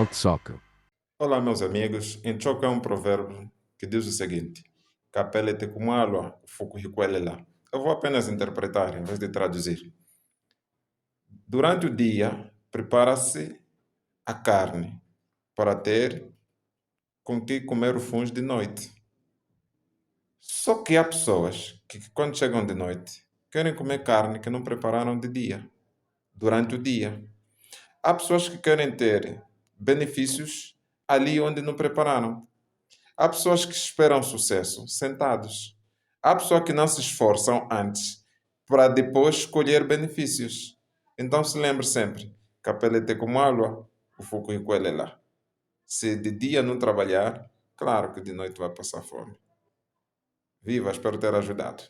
Talk Soccer. Olá, meus amigos. Em Choca é um provérbio que diz o seguinte: Capele te kumalo, fuku hikwele lá. Eu vou apenas interpretar em vez de traduzir. Durante o dia, prepara-se a carne para ter com que comer o fungo de noite. Só que há pessoas que, quando chegam de noite, querem comer carne que não prepararam de dia, durante o dia. Há pessoas que querem ter benefícios ali onde não prepararam. Há pessoas que esperam sucesso sentados. Há pessoas que não se esforçam antes para depois colher benefícios. Então se lembre sempre, capelete como água, o fogo e lá. Se de dia não trabalhar, claro que de noite vai passar fome. Viva, espero ter ajudado.